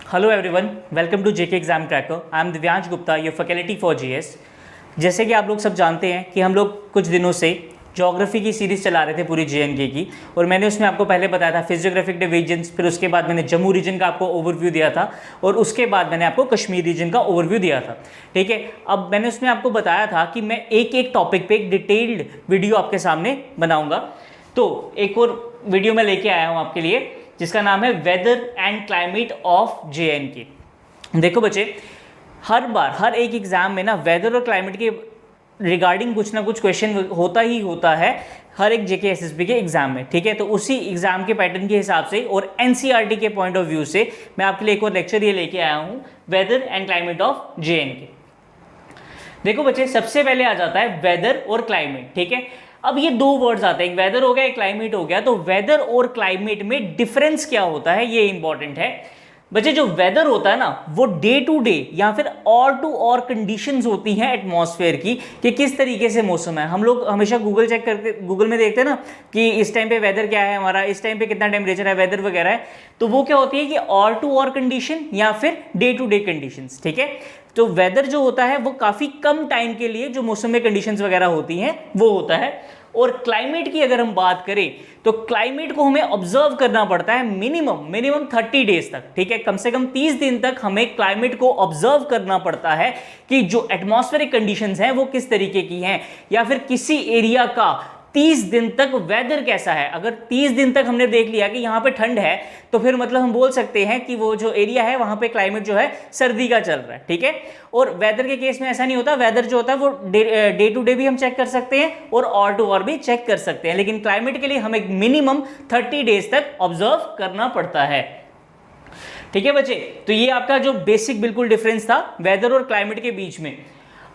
Hello everyone, welcome to JK exam cracker. I am Divyansh Gupta, your faculty for GS. जैसे कि आप लोग सब जानते हैं कि हम लोग कुछ दिनों से ज्योग्राफी की सीरीज़ चला रहे थे पूरी जेएनके की, और मैंने उसमें आपको पहले बताया था फिजियोग्राफिक डिवीजन्स, फिर उसके बाद मैंने जम्मू रीजन का आपको ओवरव्यू दिया था, और उसके बाद मैंने आपको कश्मीर रीजन का ओवरव्यू दिया था। ठीक है, अब मैंने उसमें आपको बताया था कि मैं एक एक टॉपिक पे एक डिटेल्ड वीडियो आपके सामने बनाऊँगा। तो एक और वीडियो मैं लेके आया हूँ आपके लिए, जिसका नाम है weather and climate of J and K. देखो बच्चे, हर बार हर एक एग्जाम में ना वेदर और क्लाइमेट के रिगार्डिंग कुछ ना कुछ क्वेश्चन होता ही होता है हर एक जेके एसएसबी के एग्जाम में। ठीक है, तो उसी एग्जाम के पैटर्न के हिसाब से और एनसीईआरटी के पॉइंट ऑफ व्यू से मैं आपके लिए एक और लेक्चर ये लेके आया हूँ, weather and climate of J and K. देखो बच्चे, सबसे पहले आ जाता है वेदर और क्लाइमेट। ठीक है, अब ये दो वर्ड्स आते हैं, एक वेदर हो गया, एक क्लाइमेट हो गया। तो वेदर और क्लाइमेट में डिफरेंस क्या होता है, ये इंपॉर्टेंट है बच्चे। जो वेदर होता है ना, वो डे टू डे या फिर और टू और कंडीशंस होती हैं एटमॉस्फेयर की, कि किस तरीके से मौसम है। हम लोग हमेशा गूगल चेक करके गूगल में देखते हैं ना कि इस टाइम पे वेदर क्या है हमारा, इस टाइम पे कितना टेम्परेचर है, वेदर वगैरह है। तो वो क्या होती है कि और टू और कंडीशन या फिर डे टू डे कंडीशंस। ठीक है, तो वेदर जो होता है वो काफ़ी कम टाइम के लिए जो मौसम में कंडीशंस वगैरह होती हैं वो होता है। और क्लाइमेट की अगर हम बात करें तो क्लाइमेट को हमें ऑब्जर्व करना पड़ता है मिनिमम 30 डेज तक। ठीक है, कम से कम 30 दिन तक हमें क्लाइमेट को ऑब्जर्व करना पड़ता है कि जो एटमॉस्फेरिक कंडीशंस हैं वो किस तरीके की हैं, या फिर किसी एरिया का 30 दिन तक वेदर कैसा है। अगर 30 दिन तक हमने देख लिया कि यहाँ पे ठंड है, तो फिर मतलब हम बोल सकते हैं कि वो जो एरिया है वहाँ पे क्लाइमेट जो है सर्दी का चल रहा है। ठीक है, और वेदर के केस में ऐसा नहीं होता। वेदर जो होता है वो डे टू डे भी हम चेक कर सकते हैं और टू और भी चेक कर सकते हैं, लेकिन क्लाइमेट के लिए हमें मिनिमम 30 डेज तक ऑब्जर्व करना पड़ता है। ठीक है बच्चे, तो ये आपका जो बेसिक बिल्कुल डिफरेंस था वेदर और क्लाइमेट के बीच में।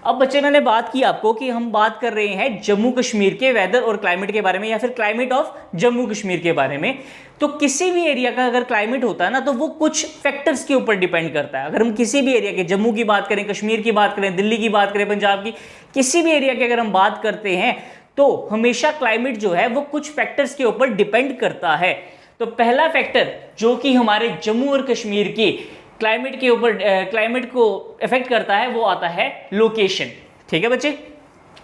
अब बच्चे, मैंने बात की आपको कि हम बात कर रहे हैं जम्मू कश्मीर के वेदर और क्लाइमेट के बारे में, या फिर क्लाइमेट ऑफ जम्मू कश्मीर के बारे में। तो किसी भी एरिया का अगर क्लाइमेट होता है ना, तो वो कुछ फैक्टर्स के ऊपर डिपेंड करता है। अगर हम किसी भी एरिया के, जम्मू की बात करें, कश्मीर की बात करें, दिल्ली की बात करें, पंजाब की, किसी भी एरिया की अगर हम बात करते हैं, तो हमेशा क्लाइमेट जो है वो कुछ फैक्टर्स के ऊपर डिपेंड करता है। तो पहला फैक्टर जो कि हमारे जम्मू और कश्मीर की क्लाइमेट के ऊपर क्लाइमेट को इफेक्ट करता है, वो आता है लोकेशन। ठीक है बच्चे,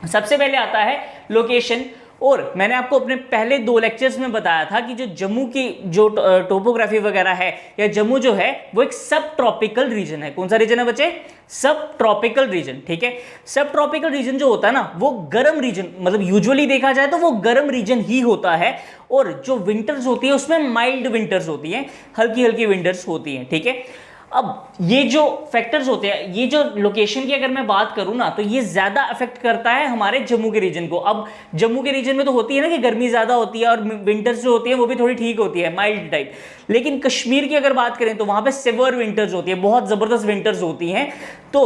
सबसे पहले आता है लोकेशन। और मैंने आपको अपने पहले 2 लेक्चर्स में बताया था कि जो जम्मू की जो टोपोग्राफी वगैरह है, या जम्मू जो है वो एक सब ट्रॉपिकल रीजन है। कौन सा रीजन है बच्चे? सब ट्रॉपिकल रीजन। ठीक है, सब ट्रॉपिकल रीजन जो होता है ना, वो गर्म रीजन, मतलब यूजुअली देखा जाए तो वो गर्म रीजन ही होता है। और जो विंटर्स होती है उसमें माइल्ड विंटर्स होती हैं, हल्की हल्की विंटर्स होती हैं। ठीक है, अब ये जो फैक्टर्स होते हैं, ये जो लोकेशन की अगर मैं बात करूं ना, तो ये ज्यादा अफेक्ट करता है हमारे जम्मू के रीजन को। अब जम्मू के रीजन में तो होती है ना कि गर्मी ज्यादा होती है, और विंटर्स जो होती है वो भी थोड़ी ठीक होती है, माइल्ड टाइप। लेकिन कश्मीर की अगर बात करें तो वहां पे सिवियर विंटर्स होती है, बहुत जबरदस्त विंटर्स होती हैं। तो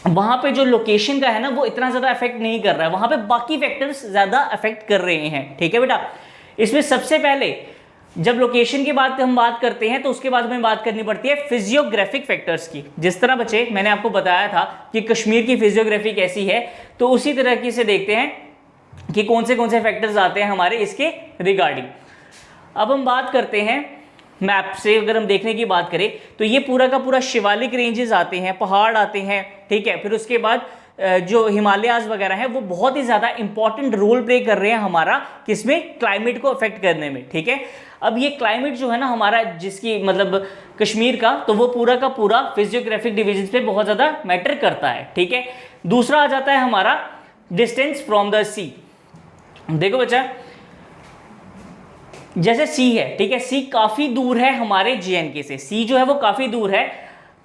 वहां पे जो लोकेशन का है ना, वो इतना ज्यादा अफेक्ट नहीं कर रहा है, वहां पे बाकी फैक्टर्स ज्यादा अफेक्ट कर रहे हैं। ठीक है बेटा, इसमें सबसे पहले जब लोकेशन की हम बात करते हैं, तो उसके बाद हमें बात करनी पड़ती है फिजियोग्राफिक फैक्टर्स की। जिस तरह बच्चे मैंने आपको बताया था कि कश्मीर की फिजियोग्राफी कैसी है, तो उसी तरह से देखते हैं कि कौन से फैक्टर्स आते हैं हमारे इसके रिगार्डिंग। अब हम बात करते हैं मैप से, अगर हम देखने की बात करें तो ये पूरा का पूरा शिवालिक रेंजेस आते हैं, पहाड़ आते हैं। ठीक है, फिर उसके बाद जो हिमालयाज वगैरह हैं वो बहुत ही ज़्यादा इंपॉर्टेंट रोल प्ले कर रहे हैं हमारा किसमें, क्लाइमेट को अफेक्ट करने में। ठीक है, अब ये क्लाइमेट जो है ना हमारा, जिसकी मतलब कश्मीर का, तो वो पूरा का पूरा फिजियोग्राफिक डिवीजन पे बहुत ज़्यादा मैटर करता है। ठीक है, दूसरा आ जाता है हमारा डिस्टेंस फ्रॉम द सी। देखो बच्चा, जैसे सी है, ठीक है, सी काफ़ी दूर है हमारे जेएनके से, सी जो है वो काफ़ी दूर है।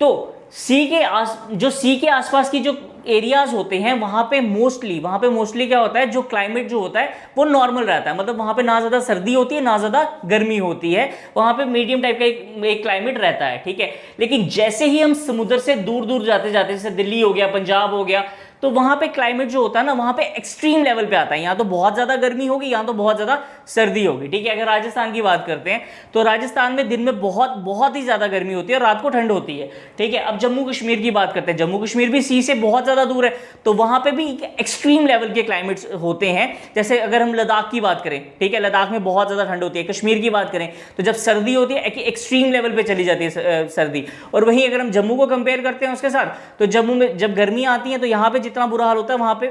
तो सी के आसपास की जो एरियाज होते हैं, वहां पे मोस्टली क्या होता है, जो क्लाइमेट जो होता है वो नॉर्मल रहता है। मतलब वहां पे ना ज्यादा सर्दी होती है ना ज्यादा गर्मी होती है, वहां पे मीडियम टाइप का एक क्लाइमेट रहता है। ठीक है, लेकिन जैसे ही हम समुद्र से दूर दूर जाते जैसे दिल्ली हो गया, पंजाब हो गया, तो वहाँ पे क्लाइमेट जो होता है ना वहाँ पे एक्सट्रीम लेवल पे आता है। यहाँ तो बहुत ज़्यादा गर्मी होगी, यहाँ तो बहुत ज़्यादा सर्दी होगी, ठीक है। अगर राजस्थान की बात करते हैं तो राजस्थान में दिन में बहुत ही ज़्यादा गर्मी होती है और रात को ठंड होती है, ठीक है। अब जम्मू कश्मीर की बात करते हैं, जम्मू कश्मीर भी सी से बहुत ज़्यादा दूर है, तो वहाँ पे भी एक्सट्रीम लेवल के क्लाइमेट्स होते हैं। जैसे अगर हम लद्दाख की बात करें, ठीक है, लद्दाख में बहुत ज़्यादा ठंड होती है। कश्मीर की बात करें तो जब सर्दी होती है एक्सट्रीम लेवल पे चली जाती है सर्दी। और वहीं अगर हम जम्मू को कंपेयर करते हैं उसके साथ, तो जम्मू में जब गर्मी आती है तो यहाँ पे जितना बुरा हाल होता है वहाँ पे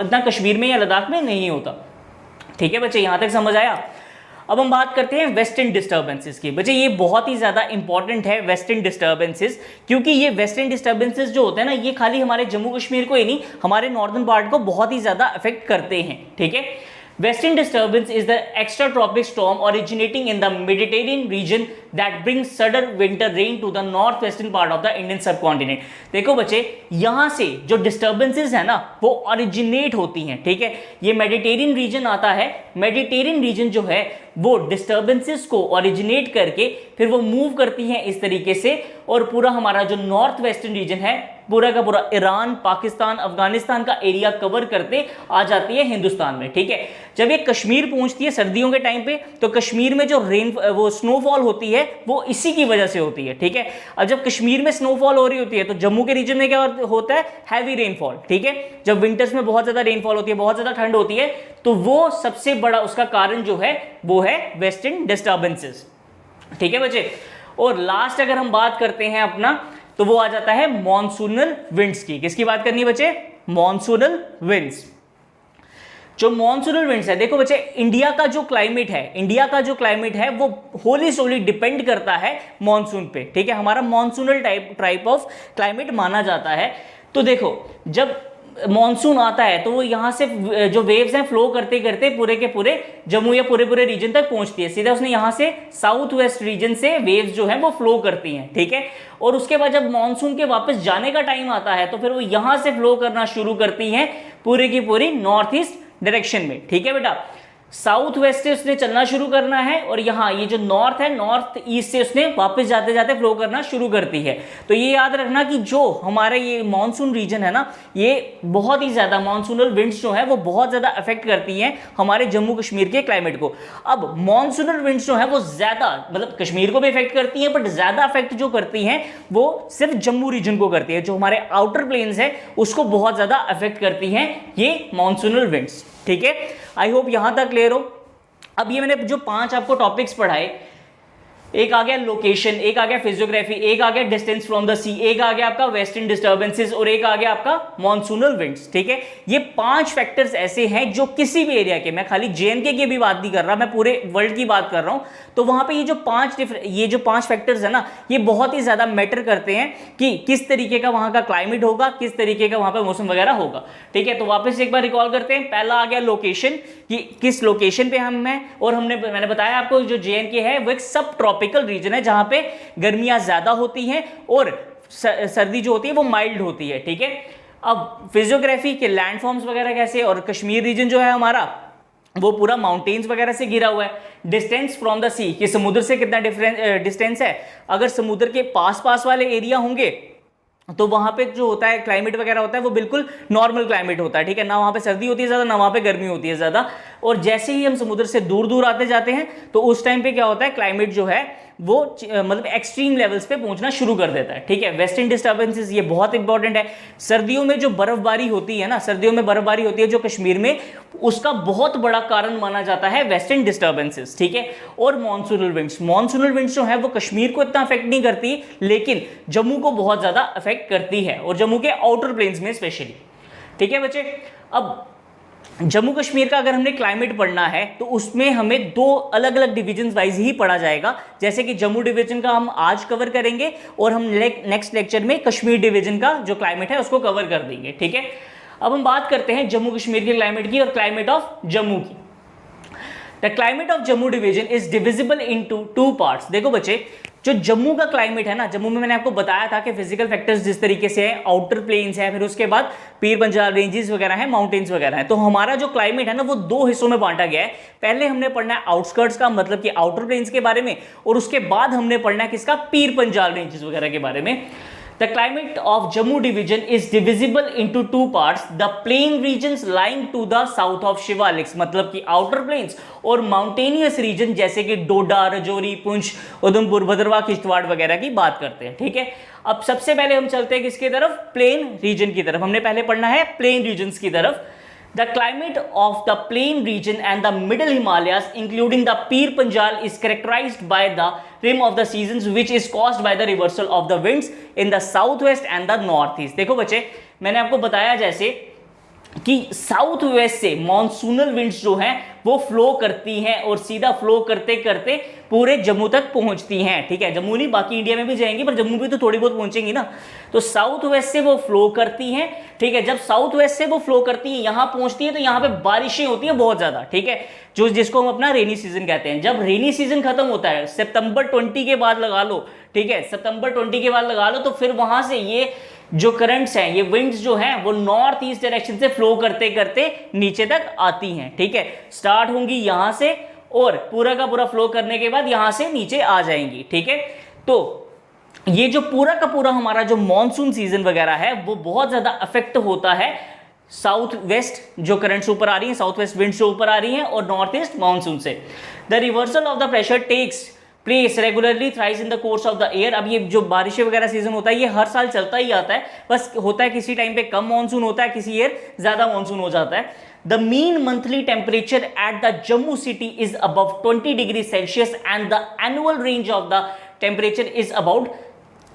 इतना कश्मीर में या लद्दाख में नहीं होता, ठीक है बच्चे, यहाँ तक समझ आया। अब हम बात करते हैं वेस्टर्न डिस्टर्बेंसेस की। बच्चे ये बहुत ही ज़्यादा इंपॉर्टेंट है वेस्टर्न डिस्टर्बेंसेस, क्योंकि ये वेस्टर्न डिस्टर्बेंसेस जो होते हैं ना ये खाली हमारे जम्मू कश्मीर को ही नहीं, हमारे नॉर्दर्न पार्ट को बहुत ही ज़्यादा अफेक्ट करते हैं, ठीक है। Western disturbance is the extratropic storm originating in the Mediterranean region that brings sudden winter rain to the northwestern part of the Indian subcontinent। देखो बच्चे, यहाँ से जो डिस्टर्बेंसेस है ना वो ओरिजिनेट होती हैं, ठीक है। ये मेडिटेरियन रीजन आता है, मेडिटेरियन रीजन जो है वो डिस्टर्बेंसेस को ओरिजिनेट करके फिर वो मूव करती हैं इस तरीके से, और पूरा हमारा जो नॉर्थ वेस्टर्न रीजन है पूरा का पूरा ईरान, पाकिस्तान, अफगानिस्तान का एरिया कवर करते आ जाती है हिंदुस्तान में, ठीक है। जब ये कश्मीर पहुंचती है सर्दियों के टाइम पे, तो कश्मीर में जो वो स्नोफॉल होती है वो इसी की वजह से होती है, ठीक है। अब जब कश्मीर में स्नोफॉल हो रही होती है तो जम्मू के रीजन में क्या होता है, हैवी रेनफॉल, ठीक है। जब विंटर्स में बहुत ज्यादा रेनफॉल होती है, बहुत ज्यादा ठंड होती है, तो वो सबसे बड़ा उसका कारण जो है वो है वेस्टर्न डिस्टर्बेंसेस, ठीक है बच्चे। और लास्ट अगर हम बात करते हैं अपना, तो वो आ जाता है मॉनसूनल विंड्स की। किसकी बात करनी है बच्चे, मॉनसूनल विंड्स। जो मॉनसूनल विंड्स है, देखो बच्चे, इंडिया का जो क्लाइमेट है वो होली सोली डिपेंड करता है मॉनसून पे, ठीक है। हमारा मॉनसूनल टाइप ऑफ क्लाइमेट माना जाता है। तो देखो जब मॉनसून आता है तो वो यहाँ से जो वेव्स हैं फ्लो करते करते पूरे के पूरे जम्मू या पूरे रीजन तक पहुंचती है। सीधा उसने यहाँ से साउथ वेस्ट रीजन से वेव्स जो हैं वो फ्लो करती हैं, ठीक है। और उसके बाद जब मॉनसून के वापस जाने का टाइम आता है तो फिर वो यहाँ से फ्लो करना शुरू करती हैं पूरी की पूरी नॉर्थ ईस्ट डायरेक्शन में, ठीक है बेटा। साउथ वेस्ट से उसने चलना शुरू करना है और यहाँ ये जो नॉर्थ है, नॉर्थ ईस्ट से उसने वापस जाते जाते फ्लो करना शुरू करती है। तो ये याद रखना कि जो हमारे ये मानसून रीजन है ना, ये बहुत ही ज़्यादा मानसूनल विंड्स जो है वो बहुत ज़्यादा अफेक्ट करती हैं हमारे जम्मू कश्मीर के क्लाइमेट को। अब मानसूनल विंड्स जो है वो ज़्यादा मतलब कश्मीर को भी इफेक्ट करती हैं, बट ज़्यादा अफेक्ट जो करती हैं वो सिर्फ जम्मू रीजन को करती है। जो हमारे आउटर प्लेन्स है उसको बहुत ज़्यादा अफेक्ट करती हैं ये मानसूनल विंड्स, ठीक है। आई होप यहां तक क्लियर हो। अब ये मैंने जो 5 आपको टॉपिक्स पढ़ाए, एक आ गया लोकेशन, एक आ गया फिजियोग्राफी, एक आ गया डिस्टेंस फ्रॉम द सी, एक आ गया आपका वेस्टर्न डिस्टर्बेंसेस और एक आ गया आपका मॉनसूनल विंड्स, ठीक है। ये 5 फैक्टर्स ऐसे हैं जो किसी भी एरिया के, मैं खाली जेएनके की भी बात नहीं कर रहा, मैं पूरे वर्ल्ड की बात कर रहा हूं, तो वहां पे ये जो 5 फैक्टर्स है ना, ये बहुत ही ज्यादा मैटर करते हैं कि किस तरीके का वहां का क्लाइमेट होगा, किस तरीके का वहां पे मौसम वगैरह होगा, ठीक है। तो वापस एक बार रिकॉल करते हैं। पहला आ गया लोकेशन, कि किस लोकेशन पे हम हैं, और मैंने बताया आपको जो जेएनके है वो एक सब ट्रॉपिकल रीजन है जहां पे गर्मियां ज्यादा होती हैं और सर्दी जो होती है वो माइल्ड होती है, ठीक है। अब फिजियोग्राफी के लैंडफॉर्म्स वगैरह कैसे, और कश्मीर रीजन जो है हमारा वो पूरा माउंटेन्स वगैरह से घिरा हुआ है। डिस्टेंस फ्रॉम द सी, कि समुद्र से कितना डिस्टेंस है। अगर समुद्र के पास वाले एरिया होंगे तो वहां पे जो होता है क्लाइमेट वगैरह होता है वो बिल्कुल नॉर्मल क्लाइमेट होता है, ठीक है। ना वहां पे सर्दी होती है ज्यादा, ना वहां पे गर्मी होती है ज्यादा। और जैसे ही हम समुद्र से दूर दूर आते जाते हैं तो उस टाइम पे क्या होता है, क्लाइमेट जो है वो मतलब एक्सट्रीम लेवल्स पे पहुंचना शुरू कर देता है, ठीक है। वेस्टर्न डिस्टर्बेंसेस ये बहुत इंपॉर्टेंट है। सर्दियों में जो बर्फबारी होती है ना, सर्दियों में बर्फबारी होती है जो कश्मीर में, उसका बहुत बड़ा कारण माना जाता है वेस्टर्न डिस्टर्बेंसेस, ठीक है। और मॉनसूनल विंड्स जो है वो कश्मीर को इतना अफेक्ट नहीं करती, लेकिन जम्मू को बहुत ज्यादा अफेक्ट करती है, और जम्मू के आउटर प्लेन्स में स्पेशली, ठीक है बच्चे। अब जम्मू कश्मीर का अगर हमने क्लाइमेट पढ़ना है तो उसमें हमें 2 अलग अलग डिवीजन वाइज ही पढ़ा जाएगा। जैसे कि जम्मू डिवीजन का हम आज कवर करेंगे और हम नेक्स्ट लेक्चर में कश्मीर डिवीजन का जो क्लाइमेट है उसको कवर कर देंगे, ठीक है। अब हम बात करते हैं जम्मू कश्मीर के क्लाइमेट की और क्लाइमेट ऑफ जम्मू की। The climate of Jammu division is divisible into 2 parts. देखो बच्चे, जो जम्मू का क्लाइमेट है ना, जम्मू में मैंने आपको बताया था कि फिजिकल फैक्टर्स जिस तरीके से है, आउटर प्लेन्स है, फिर उसके बाद पीर पंजाल रेंजेस वगैरह हैं, माउंटेन्स वगैरह हैं। तो हमारा जो क्लाइमेट है ना वो 2 हिस्सों में बांटा गया है। पहले हमने पढ़ना है आउटस्कर्ट्स का, मतलब कि आउटर प्लेन्स के बारे में, और उसके बाद हमने पढ़ना है किसका, पीर पंजाल रेंजेस वगैरह के बारे में। The climate of Jammu division is divisible into two parts, the plain regions lying to the south of Shivaliks, मतलब कि आउटर प्लेन्स, और माउंटेनियस रीजन जैसे कि डोडा, राजौरी, पुंछ, उधमपुर, भद्रवाह, किश्तवाड़ वगैरह की बात करते हैं। ठीक है, अब सबसे पहले हम चलते हैं किसकी तरफ, प्लेन रीजन की तरफ। हमने पहले पढ़ना है प्लेन रीजन्स की तरफ। The climate of the plain region and the middle Himalayas, including the Pir Panjal, is characterized by the rim of the seasons, which is caused by the reversal of the winds in the southwest and the northeast। देखो बच्चे, मैंने आपको बताया जैसे कि south west से monsoonal winds जो हैं वो फ्लो करती हैं और सीधा फ्लो करते करते पूरे जम्मू तक पहुंचती हैं। ठीक है, जम्मू नहीं, बाकी इंडिया में भी जाएंगी, पर जम्मू भी तो थोड़ी बहुत पहुंचेंगी ना। तो साउथ वेस्ट से वो फ्लो करती हैं। ठीक है, जब साउथ वेस्ट से वो फ्लो करती है, यहां पहुंचती है, तो यहां पे बारिशें होती हैं बहुत ज्यादा। ठीक है, जो जिसको हम अपना रेनी सीजन कहते हैं। जब रेनी सीजन खत्म होता है, सितंबर 20 के बाद लगा लो, ठीक है, सितंबर 20 के बाद लगा लो, तो फिर वहां से ये जो करंट्स हैं, ये विंड्स जो हैं, वो नॉर्थ ईस्ट डायरेक्शन से फ्लो करते करते नीचे तक आती हैं। ठीक है, स्टार्ट होंगी यहां से और पूरा का पूरा फ्लो करने के बाद यहां से नीचे आ जाएंगी। ठीक है, तो ये जो पूरा का पूरा हमारा जो मॉनसून सीजन वगैरह है वो बहुत ज्यादा अफेक्ट होता है साउथ वेस्ट जो करंट्स ऊपर आ रही हैं, साउथ वेस्ट विंड्स जो ऊपर आ रही हैं, और नॉर्थ ईस्ट मानसून से। The reversal of the pressure takes place regularly thrice in the course of the year. अब ये जो बारिशें वगैरह सीजन होता है ये हर साल चलता ही आता है, बस होता है किसी टाइम पे कम मानसून होता है, किसी ईयर ज्यादा मानसून हो जाता है। The mean monthly temperature at the Jammu city is above 20 degree Celsius and the annual range of the temperature is about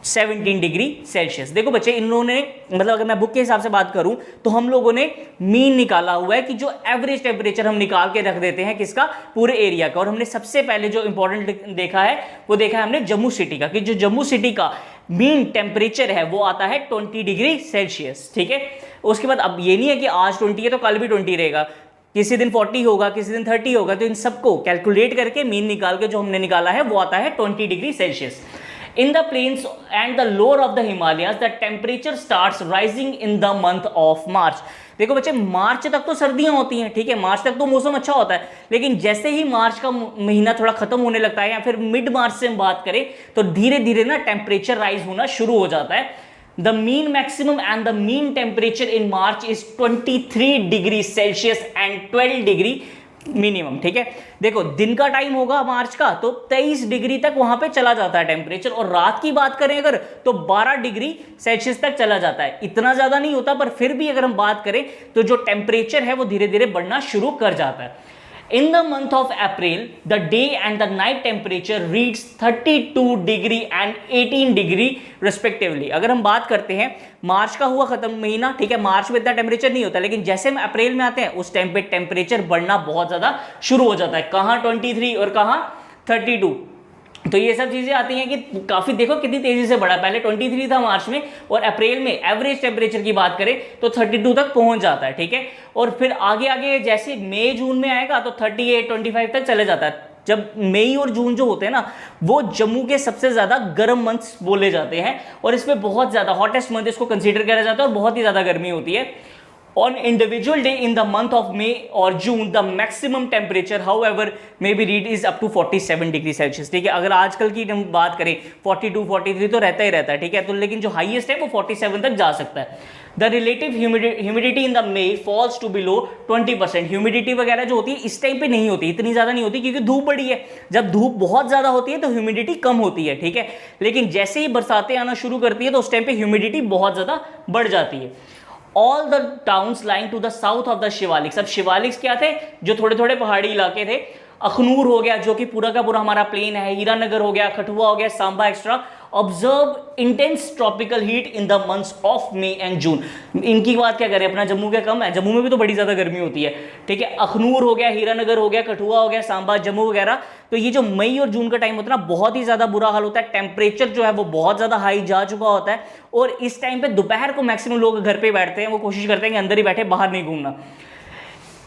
17 degree Celsius. देखो बच्चे, इन्होंने मतलब अगर मैं बुक के हिसाब से बात करूं तो हम लोगों ने मीन निकाला हुआ है कि जो एवरेज टेम्परेचर हम निकाल के रख देते हैं किसका, पूरे एरिया का। और हमने सबसे पहले जो इंपॉर्टेंट देखा है वो देखा है हमने जम्मू सिटी का, कि जो जम्मू सिटी का मीन टेम्परेचर है वो आता है 20 डिग्री सेल्सियस। ठीक है, उसके बाद अब ये नहीं है कि आज 20 है तो कल भी 20 रहेगा, किसी दिन 40 होगा, किसी दिन 30 होगा, तो इन सबको कैलकुलेट करके मीन निकाल के जो हमने निकाला है वो आता है 20 degree Celsius. In the plains and the lower of the Himalayas, the temperature starts rising in the month of March। देखो बच्चे, मार्च तक तो सर्दियां होती हैं, ठीक है, मार्च तक तो मौसम अच्छा होता है, लेकिन जैसे ही मार्च का महीना थोड़ा खत्म होने लगता है या फिर मिड मार्च से हम बात करें तो धीरे धीरे ना टेम्परेचर राइज होना शुरू हो जाता है। The mean maximum and the mean temperature in March is 23 degree Celsius and 12 degree minimum. ठीक है, देखो दिन का टाइम होगा मार्च का तो 23 डिग्री तक वहां पे चला जाता है टेम्परेचर, और रात की बात करें अगर तो 12 डिग्री सेल्सियस तक चला जाता है। इतना ज्यादा नहीं होता, पर फिर भी अगर हम बात करें तो जो टेम्परेचर है वो धीरे धीरे बढ़ना शुरू कर जाता है। In the month of April, the day and the night temperature reads 32 degree and 18 degree respectively। अगर हम बात करते हैं मार्च का हुआ खत्म महीना, ठीक है, मार्च में इतना टेम्परेचर नहीं होता, लेकिन जैसे हम अप्रैल में आते हैं उस टाइम पे टेम्परेचर बढ़ना बहुत ज्यादा शुरू हो जाता है। कहाँ 23 और कहाँ 32। तो ये सब चीजें आती हैं कि काफी देखो कितनी तेजी से बढ़ा, पहले 23 था मार्च में, और अप्रैल में एवरेज टेम्परेचर की बात करें तो 32 तक पहुंच जाता है। ठीक है, और फिर आगे आगे जैसे मई जून में आएगा तो 38 25 तक चले जाता है। जब मई और जून जो होते हैं ना वो जम्मू के सबसे ज्यादा गर्म मंथ्स बोले जाते हैं, और इसमें बहुत ज्यादा हॉटेस्ट मंथ इसको कंसीडर किया जाता है और बहुत ही ज्यादा गर्मी होती है। On individual day in the month of May or June, the maximum temperature, however, may be read is up to 47 degree Celsius. ठीक है, अगर आजकल की हम बात करें 42 43 तो रहता ही रहता है। ठीक है, तो लेकिन जो हाईएस्ट है वो 47 तक जा सकता है। The relative humidity in the May falls to below 20%। Humidity वगैरह जो होती है इस टाइम पे नहीं होती, इतनी ज्यादा नहीं होती, क्योंकि धूप बड़ी है। जब धूप बहुत ज्यादा होती है तो ह्यूमिडिटी कम होती है। ठीक है, लेकिन जैसे ही बरसातें आना शुरू करती है तो उस टाइम पे ह्यूमिडिटी बहुत ज्यादा बढ़ जाती है। All the towns lying to the south of the Shivaliks. अब शिवालिक्स क्या थे, जो थोड़े थोड़े पहाड़ी इलाके थे। अखनूर हो गया जो कि पूरा का पूरा हमारा प्लेन है, हीरानगर हो गया, कठुआ हो गया, Samba extra. Observe intense tropical heat in the months of May and June. इनकी बात क्या करें, अपना जम्मू क्या कम है, जम्मू में भी तो बड़ी ज्यादा गर्मी होती है। ठीक है, अखनूर हो गया, हीरानगर हो गया, कठुआ हो गया, सांबा, जम्मू वगैरह, तो ये जो मई और जून का टाइम होता है ना बहुत ही ज्यादा बुरा हाल होता है। टेम्परेचर जो है वो बहुत ज्यादा हाई जा चुका होता है, और इस टाइम पे दोपहर को मैक्सिमम लोग घर पे बैठते हैं, वो कोशिश करते हैं कि अंदर ही बैठे, बाहर नहीं घूमना।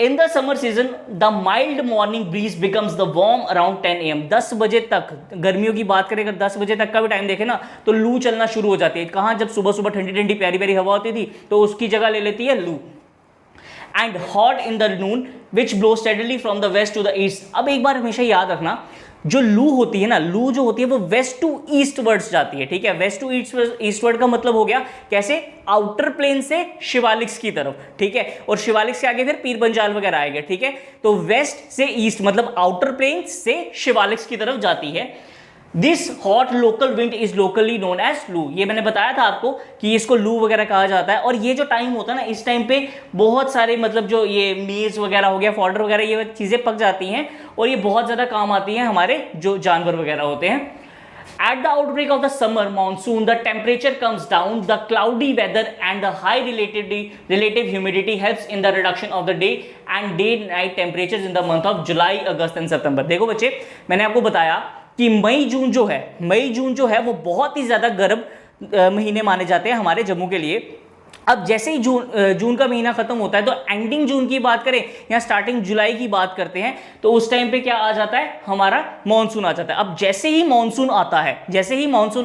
In the summer season, the mild morning breeze becomes the warm around 10 AM। 10 बजे तक, गर्मियों की बात करें अगर 10 बजे तक का भी टाइम देखें ना तो लू चलना शुरू हो जाती है। कहाँ, जब सुबह सुबह ठंडी ठंडी प्यारी प्यारी हवा होती थी तो उसकी जगह ले लेती है लू। And hot in the noon which blow steadily from the west to the east. अब एक बार हमेशा याद रखना, जो लू होती है ना, लू जो होती है वो वेस्ट टू ईस्टवर्ड्स जाती है, ठीक है। वेस्ट टू ईस्टवर्ड का मतलब हो गया कैसे, आउटर प्लेन से शिवालिक्स की तरफ, ठीक है, और शिवालिक्स के आगे फिर पीर पंजाल वगैरह आएगा, ठीक है। तो वेस्ट से ईस्ट मतलब आउटर प्लेन से शिवालिक्स की तरफ जाती है। This hot local wind is locally known as loo, ये मैंने बताया था आपको कि इसको लू वगैरह कहा जाता है। और ये जो टाइम होता है ना, इस टाइम पे बहुत सारे मतलब जो ये मेज वगैरह हो गया, फॉडर वगैरह, ये चीज़ें पक जाती हैं और ये बहुत ज़्यादा काम आती हैं हमारे जो जानवर वगैरह होते हैं। At the outbreak of the summer monsoon, the temperature comes down, the cloudy weather and the high relative humidity helps in the reduction of the day and day-night temperatures in the month of July, August and September। देखो बच्चे, मैंने आपको बताया कि मई जून जो है वो बहुत ही ज़्यादा गर्म महीने माने जाते हैं हमारे जम्मू के लिए। अब जैसे ही जून का महीना खत्म होता है तो एंडिंग जून की बात करें या स्टार्टिंग जुलाई की बात करते हैं तो उस टाइम पे क्या आ जाता है, हमारा मॉनसून आ जाता है। अब जैसे ही मॉनसून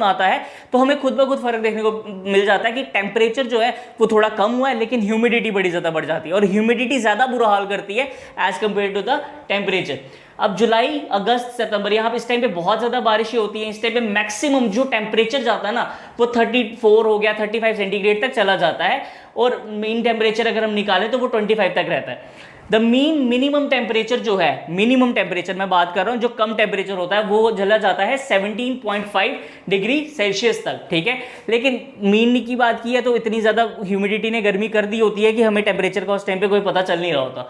आता है तो हमें खुद ब खुद फर्क देखने को मिल जाता है कि टेम्परेचर जो है वो थोड़ा कम हुआ है, लेकिन ह्यूमिडिटी बड़ी ज़्यादा बढ़ जाती है और ह्यूमिडिटी ज़्यादा बुरा हाल करती है as compare to the temperature. अब जुलाई, अगस्त, सितंबर, यहाँ पे इस टाइम पे बहुत ज़्यादा बारिशें होती हैं। इस टाइम पे मैक्सिमम जो टेम्परेचर जाता है ना वो 34 हो गया, 35 सेंटीग्रेड तक चला जाता है और मेन टेम्परेचर अगर हम निकालें तो वो 25 तक रहता है। द मिनिमम टेम्परेचर जो है, मिनिमम टेम्परेचर मैं बात कर रहा हूँ, जो कम टेम्परेचर होता है वो चला जाता है 17.5 डिग्री सेल्सियस तक, ठीक है। लेकिन मीन की बात की है तो इतनी ज़्यादा ह्यूमिडिटी ने गर्मी कर दी होती है कि हमें टेम्परेचर का उस टाइम पे कोई पता चल नहीं रहा होता।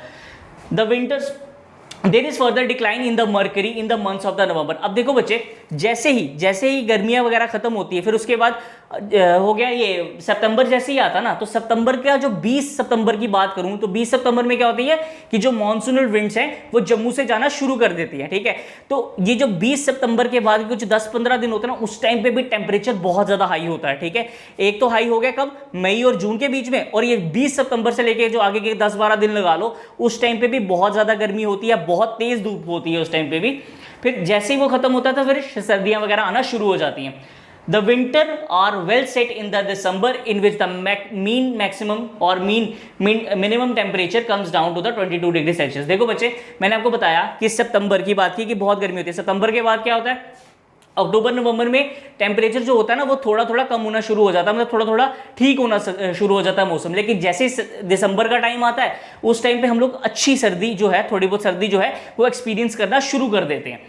The winters there is further decline in the mercury in the months of the November. अब देखो बच्चे, जैसे ही गर्मियां वगैरह खत्म होती है, फिर उसके बाद हो गया ये सितंबर जैसे ही आता ना, तो सितंबर का जो 20 सितंबर की बात करूं तो 20 सितंबर में क्या होती है कि जो मॉनसूनल विंड्स हैं वो जम्मू से जाना शुरू कर देती है, ठीक है। तो ये जो 20 सितंबर के बाद कुछ 10-15 दिन होते हैं ना, उस टाइम पे भी टेम्परेचर बहुत ज्यादा हाई होता है, ठीक है। एक तो हाई हो गया कब, मई और जून के बीच में, और ये 20 सितंबर से लेके जो आगे के 10-12 दिन लगा लो, उस टाइम पे भी बहुत ज्यादा गर्मी होती है, बहुत तेज धूप होती है उस टाइम पे भी। फिर जैसे ही वो खत्म होता है तो फिर सर्दियां वगैरह आना शुरू हो जाती हैं। The winter are well set in the December in which the mean maximum और minimum temperature comes down to the 22 degree Celsius. देखो बच्चे, मैंने आपको बताया कि सितंबर की बात की कि बहुत गर्मी होती है। सितंबर के बाद क्या होता है, अक्टूबर नवंबर में टेम्परेचर जो होता है ना वो थोड़ा थोड़ा कम होना शुरू हो जाता है, मतलब थोड़ा थोड़ा ठीक होना शुरू हो जाता है मौसम। लेकिन जैसे दिसंबर का टाइम आता है उस टाइम पे हम लोग अच्छी सर्दी जो है, थोड़ी बहुत सर्दी जो है वो एक्सपीरियंस करना शुरू कर देते हैं।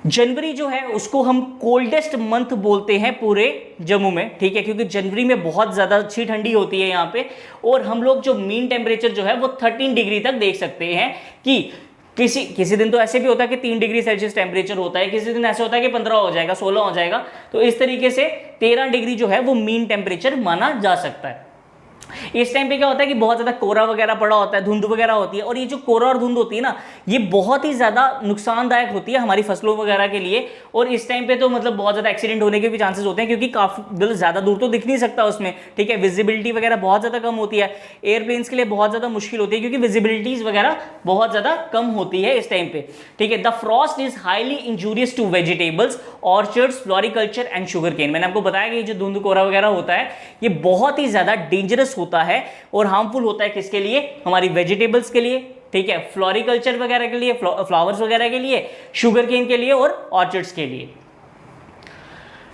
जनवरी जो है उसको हम कोल्डेस्ट मंथ बोलते हैं पूरे जम्मू में, ठीक है, क्योंकि जनवरी में बहुत ज़्यादा अच्छी ठंडी होती है यहाँ पे, और हम लोग जो मीन टेम्परेचर जो है वो 13 डिग्री तक देख सकते हैं कि किसी दिन तो ऐसे भी होता है कि 3 डिग्री सेल्सियस टेम्परेचर होता है, किसी दिन ऐसे होता है कि 15 हो जाएगा, 16 हो जाएगा। तो इस तरीके से 13 डिग्री जो है वो मीन टेम्परेचर माना जा सकता है। इस टाइम पे क्या होता है कि बहुत ज़्यादा कोहरा वगैरह पड़ा होता है, धुंध वगैरह होती है, और ये जो कोहरा और धुंध होती है ना ये बहुत ही ज़्यादा नुकसानदायक होती है हमारी फसलों वगैरह के लिए। और इस टाइम पे तो मतलब बहुत ज़्यादा एक्सीडेंट होने के भी चांसेस होते हैं, क्योंकि काफ़ी ज़्यादा दूर तो दिख नहीं सकता उसमें, ठीक है। विजिबिलिटी वगैरह बहुत ज़्यादा कम होती है, एयरप्लेन्स के लिए बहुत ज़्यादा मुश्किल होती है क्योंकि विजिबिलिटीज़ वगैरह बहुत ज़्यादा कम होती है इस टाइम पे, ठीक है। The frost is highly injurious to vegetables, orchards, floriculture and sugar cane. मैंने आपको बताया कि जो धुंध कोहरा वगैरह होता है ये बहुत ही ज़्यादा डेंजरस होता है और हार्मफुल होता है किसके लिए, हमारी वेजिटेबल्स के लिए, ठीक है, फ्लोरिकल्चर वगैरह के लिए, फ्लावर्स वगैरह के लिए, शुगर केन के लिए और ऑर्चर्ड्स के लिए,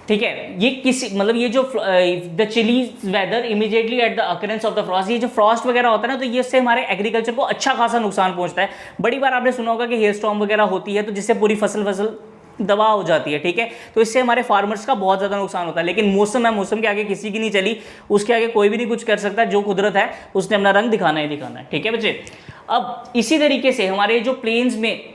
ठीक है। ये किसी मतलब ये जो the chilly weather immediately at the occurrence of the frost, ये जो फ्रॉस्ट वगैरह होता है ना तो ये इससे हमारे एग्रीकल्चर को अच्छा खासा नुकसान पहुंचता है। बड़ी बार आपने सुना होगा कि हेयर स्टॉर्म वगैरह होती है तो जिससे पूरी फसल दबा हो जाती है, ठीक है। तो इससे हमारे फार्मर्स का बहुत ज़्यादा नुकसान होता है। लेकिन मौसम है, मौसम के आगे किसी की नहीं चली, उसके आगे कोई भी नहीं कुछ कर सकता, जो कुदरत है उसने अपना रंग दिखाना ही दिखाना है, ठीक है बच्चे। अब इसी तरीके से हमारे जो प्लेन्स में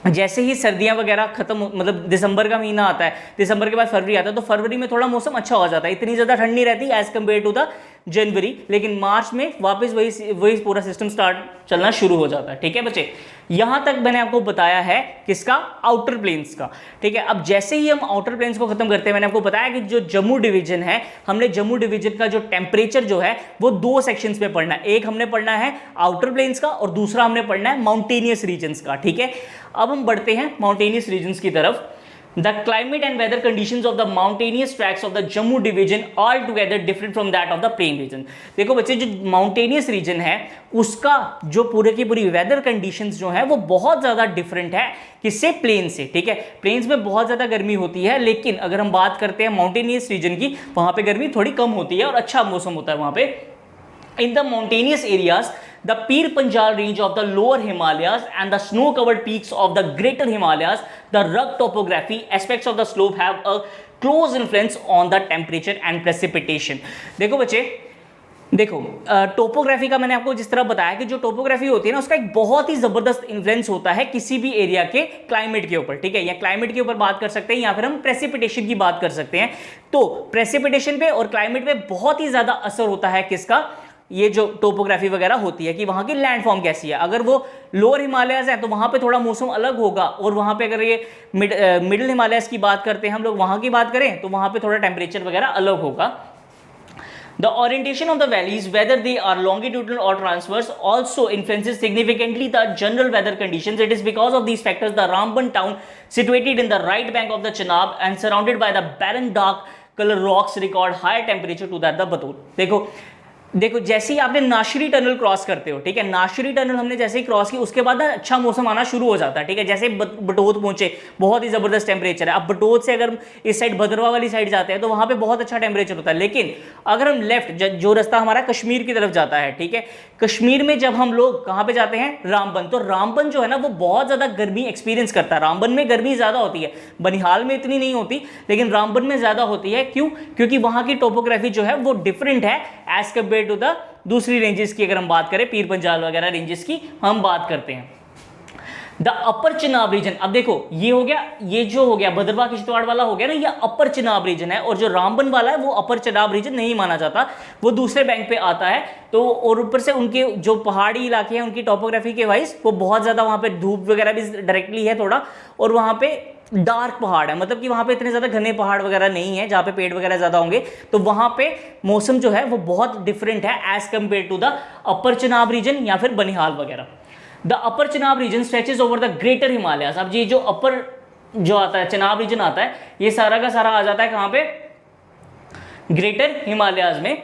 जैसे ही सर्दियां वगैरह खत्म, मतलब दिसंबर का महीना आता है, दिसंबर के बाद फरवरी आता है, तो फरवरी में थोड़ा मौसम अच्छा हो जाता है, इतनी ज़्यादा ठंड नहीं रहती as compare to the January. लेकिन मार्च में वापस वही पूरा सिस्टम स्टार्ट चलना शुरू हो जाता है, ठीक है बच्चे। यहाँ तक मैंने आपको बताया है किसका, आउटर प्लेन्स का, ठीक है। अब जैसे ही हम आउटर प्लेन्स को खत्म करते हैं, मैंने आपको बताया कि जो जम्मू डिवीजन है, हमने जम्मू डिवीजन का जो टेम्परेचर जो है वो 2 सेक्शंस में पढ़ना है। एक हमने पढ़ना है आउटर प्लेन्स का और दूसरा हमने पढ़ना है माउंटेनियस रीजन्स का, ठीक है। अब हम बढ़ते हैं माउंटेनियस रीजन्स की तरफ। The climate and weather conditions of the mountainous tracts of the Jammu division altogether different from that of the plain region। देखो बच्चे, जो माउंटेनियस रीजन है उसका जो पूरे की पूरी वेदर कंडीशंस जो है वो बहुत ज़्यादा डिफरेंट है किससे, प्लेन से। ठीक है, प्लेन्स में बहुत ज़्यादा गर्मी होती है, लेकिन अगर हम बात करते हैं माउंटेनियस रीजन की, वहाँ पे गर्मी थोड़ी कम होती है और अच्छा मौसम होता है वहाँ पे। In the mountainous areas, the Pir Panjal range of the lower Himalayas and the snow-covered peaks of the greater Himalayas, the rugged topography aspects of the slope have a close influence on the temperature and precipitation। देखो बच्चे, देखो topography का मैंने आपको जिस तरह बताया कि जो टोपोग्राफी होती है ना उसका एक बहुत ही जबरदस्त इन्फ्लुएंस होता है किसी भी एरिया के क्लाइमेट के ऊपर। ठीक है, या क्लाइमेट के ऊपर बात कर सकते हैं या फिर हम प्रेसिपिटेशन की बात कर सकते हैं। तो प्रेसिपिटेशन पे और क्लाइमेट पे बहुत ही ज्यादा असर होता है किसका, ये जो टोपोग्राफी वगैरह होती है कि वहाँ की लैंडफॉर्म कैसी है। अगर वो लोअर हिमालयस है तो वहाँ पे थोड़ा मौसम अलग होगा, और वहाँ पे अगर ये मिडिल हिमालयस की बात करते हैं हम लोग, वहाँ की बात करें तो वहाँ पे थोड़ा टेम्परेचर वगैरह अलग होगा। The orientation of the valleys, whether they are longitudinal or transverse, also influences significantly the general weather conditions. It is because of these factors the Ramban town, situated in the right bank of the Chenab and surrounded by the barren dark color rocks, record higher temperature to that the Batur। देखो जैसे ही आपने Nashri tunnel cross करते हो, ठीक है, Nashri tunnel हमने जैसे ही cross की उसके बाद अच्छा मौसम आना शुरू हो जाता है। ठीक है, जैसे बटोत पहुंचे बहुत ही जबरदस्त टेम्परेचर है। अब बटोत से अगर इस साइड भद्रवा वाली साइड जाते हैं तो वहां पे बहुत अच्छा टेम्परेचर होता है। लेकिन अगर हम लेफ्ट जो रास्ता हमारा कश्मीर की तरफ जाता है, ठीक है, कश्मीर में जब हम लोग कहाँ पे जाते हैं, रामबन, तो रामबन जो है ना वो बहुत ज्यादा गर्मी एक्सपीरियंस करता है। रामबन में गर्मी ज्यादा होती है, बनिहाल में इतनी नहीं होती, लेकिन रामबन में ज्यादा होती है। क्यों? क्योंकि वहां की टोपोग्राफी जो है वो डिफरेंट है एज कम्पेयर टू द दूसरी रेंजेस की। अगर हम बात करें पीर पंजाल वगैरह रेंजेस की हम बात करते हैं। द अपर चिनाब रीजन, अब देखो ये हो गया, ये जो हो गया भद्रवा किश्तवाड़ वाला हो गया ना, ये अपर चिनाब रीजन है, और जो रामबन वाला है वो अपर चिनाब रीजन नहीं माना जाता, वो दूसरे बैंक पे आता है। तो और ऊपर से उनके जो पहाड़ी इलाके हैं उनकी टोपोग्राफी के वाइज वो बहुत ज्यादा वहां पे धूप वगैरह भी डायरेक्टली है थोड़ा, और वहां पे डार्क पहाड़ है, मतलब कि वहां पे इतने ज्यादा घने पहाड़ वगैरह नहीं है जहां पे पेड़ वगैरह ज्यादा होंगे। तो वहां पे मौसम जो है वो बहुत डिफरेंट है as compare to the upper Chenab region या फिर बनिहाल वगैरह। The upper Chenab region stretches over the greater Himalayas. अब ये जो अपर जो आता है चिनाब रीजन आता है, ये सारा का सारा आ जाता है कहां पे, ग्रेटर हिमालयस में।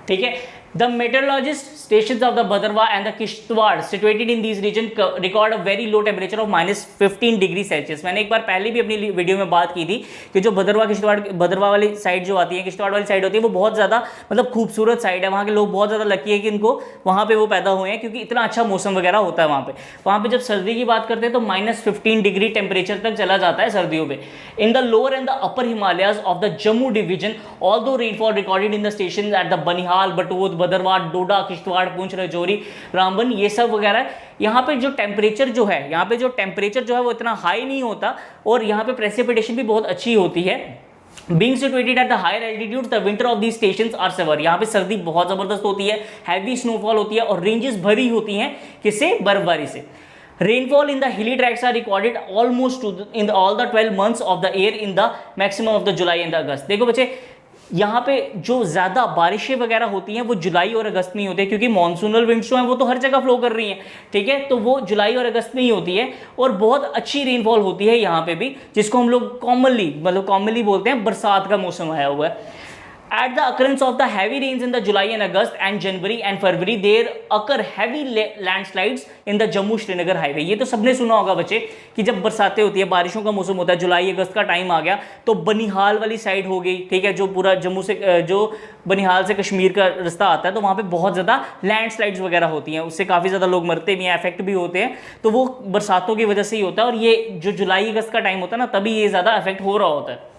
ठीक है, the metrologist stations of the Bhadrava and the Kishtwar situated in these region record a very low temperature of -15 degree Celsius. मैंने एक बार पहले भी अपनी वीडियो में बात की थी कि जो भद्रवा किश्तवाड़ भद्रवा वाली साइड जो आती है, किश्तवाड़ वाली साइड होती है, वो बहुत ज़्यादा मतलब खूबसूरत साइड है। वहाँ के लोग बहुत ज़्यादा लकी है कि इनको वहाँ पे वो पैदा हुए हैं, क्योंकि इतना अच्छा मौसम वगैरह होता है वहाँ पे जब सर्दी की बात करते हैं तो -15 डिग्री टेम्परेचर तक चला जाता है सर्दियों में। In the lower and the upper Himalayas of the Jammu division although rainfall recorded in the station at the Banihal, Batote, Bhadarwah, Doda, Kishtwar, Poonch, Rajouri, Ramban, ये सब वगैरह, यहाँ पे जो टेम्परेचर जो है, यहाँ पे जो टेम्परेचर जो है वो इतना हाई नहीं होता, और यहाँ पे प्रेसिपिटेशन भी बहुत अच्छी होती है। Being situated at the higher altitude, the winter of these stations are severe। यहाँ पे सर्दी बहुत जबरदस्त होती है, हैवी स्नोफॉल होती है, और रेंजेस भरी होती हैं किससे, बर्फबारी से। Rainfall in the hilly tracts are recorded almost in all the 12 months of the year in the maximum of the July and the August। देखो बच्चे, यहाँ पे जो ज़्यादा बारिशें वगैरह होती हैं वो जुलाई और अगस्त में ही होती है, क्योंकि मानसूनल विंड्स जो हैं वो तो हर जगह फ्लो कर रही हैं। ठीक है, तो वो जुलाई और अगस्त में ही होती है, और बहुत अच्छी रेनफॉल होती है यहाँ पे भी, जिसको हम लोग कॉमनली बोलते हैं बरसात का मौसम आया हुआ है। At the occurrence of the heavy rains in the July and August and January and February, there occur heavy landslides in the Jammu Srinagar highway। ये तो सबने सुना होगा बच्चे कि जब बरसातें होती है, बारिशों का मौसम होता है, जुलाई अगस्त का टाइम आ गया तो बनिहाल वाली साइड हो गई, ठीक है, जो पूरा जम्मू से जो बनिहाल से कश्मीर का रास्ता आता है, तो वहाँ पे बहुत ज़्यादा लैंडस्लाइड्स वगैरह होती हैं, उससे काफ़ी ज़्यादा लोग मरते भी हैं, अफेक्ट भी होते हैं। तो वो बरसातों की वजह से ही होता है, और ये जो जुलाई अगस्त का टाइम होता है ना, तभी ये ज़्यादा अफेक्ट हो रहा होता है।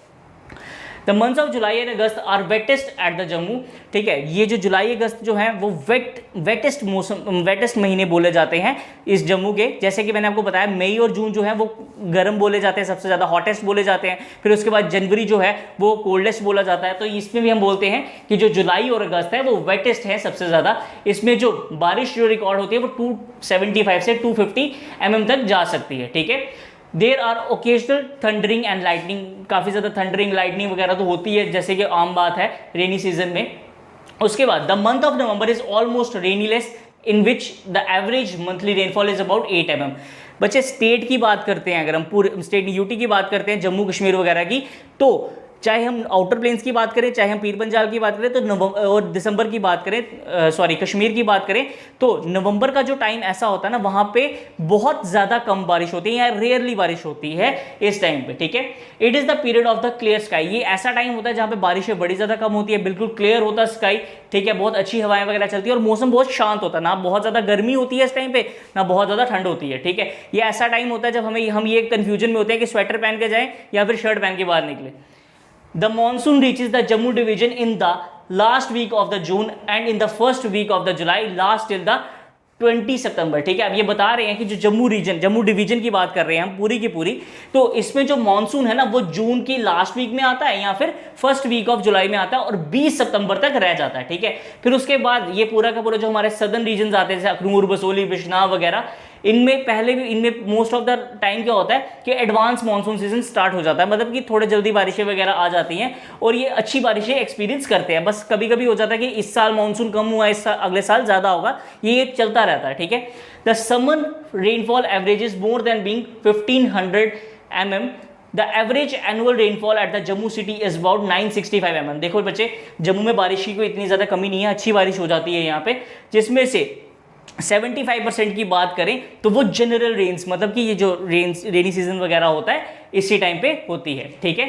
The months of July and August are wettest at the Jammu. ठीक है, ये जो जुलाई अगस्त जो है वो वेटेस्ट महीने बोले जाते हैं इस जम्मू के। जैसे कि मैंने आपको बताया, मई और जून जो है वो गर्म बोले जाते हैं, सबसे ज़्यादा हॉटेस्ट बोले जाते हैं। फिर उसके बाद जनवरी जो है वो कोल्डेस्ट बोला जाता है। तो इसमें भी हम बोलते हैं कि जो जुलाई और अगस्त है वो वेटेस्ट है सबसे ज़्यादा। इसमें जो बारिश जो रिकॉर्ड होती है वो 275 से 250 mm तक जा सकती है। ठीक है, there are occasional thundering and lightning, काफ़ी ज़्यादा थंडरिंग लाइटनिंग वगैरह तो होती है, जैसे कि आम बात है रेनी सीजन में। उसके बाद the month of November is almost rainless, in which the average monthly rainfall is about 8 mm। बच्चे स्टेट की बात करते हैं, अगर हम पूरे स्टेट यूटी की बात करते हैं, जम्मू कश्मीर वगैरह की, तो चाहे हम आउटर प्लेन्स की बात करें, चाहे हम पीर पंजाल की बात करें, तो नवंबर और दिसंबर की बात करें, सॉरी कश्मीर की बात करें, तो नवंबर का जो टाइम ऐसा होता है ना, वहां पे बहुत ज़्यादा कम बारिश होती है या रेयरली बारिश होती है इस टाइम पे, ठीक है। It is the period of the clear sky, ये ऐसा टाइम होता है जहाँ पे बारिशें बड़ी ज़्यादा कम होती है, बिल्कुल क्लियर होता है स्काई, ठीक है, बहुत अच्छी हवाएं वगैरह चलती है और मौसम बहुत शांत होता है, ना बहुत ज़्यादा गर्मी होती है इस टाइम पे, ना बहुत ज़्यादा ठंड होती है, ठीक है। ये ऐसा टाइम होता है जब हम ये कन्फ्यूजन में होते हैं कि स्वेटर पहन के जाएं या फिर शर्ट पहन के बाहर निकले। The monsoon reaches the Jammu division in the last week of the June and in the first week of the July, last till the 20 सितंबर, ठीक है। अब ये बता रहे हैं कि जो जम्मू डिवीजन की बात कर रहे हैं हम पूरी की पूरी, तो इसमें जो मानसून है ना वो जून की लास्ट वीक में आता है या फिर फर्स्ट वीक ऑफ जुलाई में आता है और 20 सितंबर तक रह जाता है, ठीक है। फिर उसके बाद ये पूरा का पूरा जो हमारे सदर्न रीजन आते हैं जैसे अखनूर, बसोली, बिश्नाह वगैरह, इनमें मोस्ट ऑफ द टाइम क्या होता है कि एडवांस मानसून सीजन स्टार्ट हो जाता है, मतलब कि थोड़े जल्दी बारिशें वगैरह आ जाती हैं और ये अच्छी बारिशें एक्सपीरियंस करते हैं। बस कभी कभी हो जाता है कि इस साल मानसून कम हुआ, इस साल अगले साल ज़्यादा होगा, ये चलता रहता है, ठीक है। The summer rainfall averages more than being 1500 mm। The average annual rainfall eight the Jammu city is about 965 mm। देखो बच्चे, जम्मू में बारिश की कोई इतनी ज़्यादा कमी नहीं है, अच्छी बारिश हो जाती है यहाँ पे, जिसमें से 75% की बात करें तो वो जनरल रेन्स, मतलब कि ये जो रेनी सीजन वगैरह होता है इसी टाइम पे होती है, ठीक है।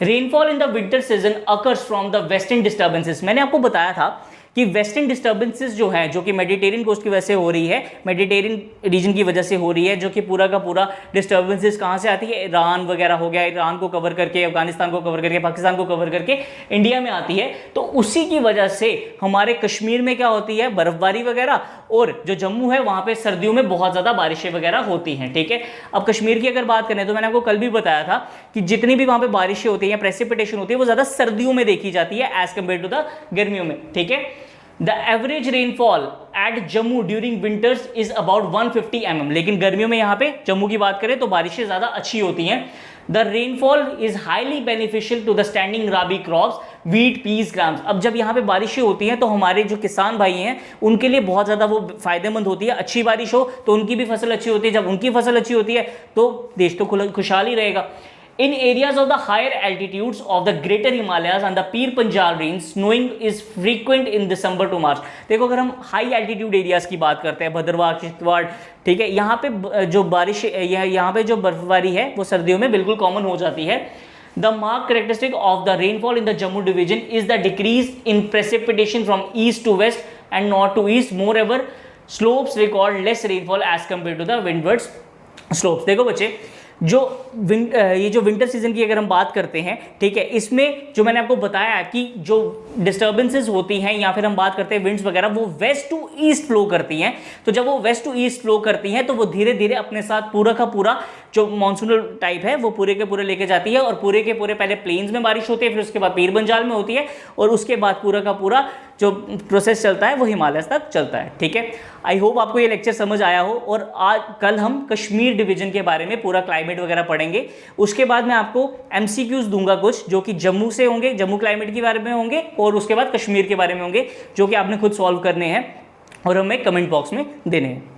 Rainfall in the winter season occurs from the western disturbances. मैंने आपको बताया था कि वेस्टर्न डिस्टर्बेंसेस जो है, जो कि मेडिटेरियन कोस्ट की वजह से हो रही है, मेडिटेरियन रीजन की वजह से हो रही है, जो कि पूरा का पूरा डिस्टर्बेंसेस कहाँ से आती है, ईरान वगैरह हो गया, ईरान को कवर करके, अफगानिस्तान को कवर करके, पाकिस्तान को कवर करके इंडिया में आती है। तो उसी की वजह से हमारे कश्मीर में क्या होती है, बर्फबारी वगैरह, और जो जम्मू है वहाँ पे सर्दियों में बहुत ज़्यादा बारिशें वगैरह होती हैं, ठीक है। अब कश्मीर की अगर बात करें तो मैंने आपको कल भी बताया था कि जितनी भी वहाँ पे बारिशें होती हैं या प्रेसिपिटेशन होती है वो ज़्यादा सर्दियों में देखी जाती है एज कम्पेयर टू द गर्मियों में, ठीक है। The average rainfall at Jammu during winters is about 150 mm। लेकिन गर्मियों में यहाँ पे जम्मू की बात करें तो बारिशें ज़्यादा अच्छी होती हैं। The rainfall is highly beneficial to the standing rabi crops, wheat, peas, grams. अब जब यहाँ पे बारिशें होती हैं तो हमारे जो किसान भाई हैं उनके लिए बहुत ज़्यादा वो फायदेमंद होती है। अच्छी बारिश हो तो उनकी भी फसल अच्छी होती है, जब उनकी फसल अच्छी होती है तो देश तो खुशहाल ही रहेगा। In areas of the higher altitudes of the greater Himalayas and the Pir Panjal range, snowing is frequent in December to March। देखो अगर हम हाई एल्टीट्यूड एरियाज की बात करते हैं, भद्रवाह, किश्तवाड़, ठीक है, यहाँ पे जो बारिश यहाँ पे जो बर्फबारी है वो सर्दियों में बिल्कुल कॉमन हो जाती है। The marked characteristic of the rainfall in the Jammu division is the decrease in precipitation from east to west and north to east. Moreover, slopes record less rainfall as compared to the windward slopes। देखो बच्चे, ये जो winter season की अगर हम बात करते हैं, ठीक है, इसमें जो मैंने आपको बताया कि जो डिस्टर्बेंसेस होती हैं या फिर हम बात करते हैं विंड्स वगैरह, वो वेस्ट टू ईस्ट फ्लो करती हैं। तो जब वो वेस्ट टू ईस्ट फ्लो करती हैं तो वो धीरे धीरे अपने साथ पूरा का पूरा जो मानसूनल टाइप है वो पूरे के पूरे लेके जाती है और पूरे के पूरे पहले प्लेन्स में बारिश होती है, फिर उसके बाद पीर पंजाल में होती है और उसके बाद पूरा का पूरा जो प्रोसेस चलता है वो हिमालय तक चलता है, ठीक है। आई होप आपको ये लेक्चर समझ आया हो और आज कल हम कश्मीर डिवीजन के बारे में पूरा क्लाइमेट वगैरह पढ़ेंगे। उसके बाद मैं आपको MCQs दूंगा कुछ जो कि जम्मू से होंगे, जम्मू क्लाइमेट के बारे में होंगे और उसके बाद कश्मीर के बारे में होंगे, जो कि आपने खुद सॉल्व करने हैं और हमें कमेंट बॉक्स में देने हैं।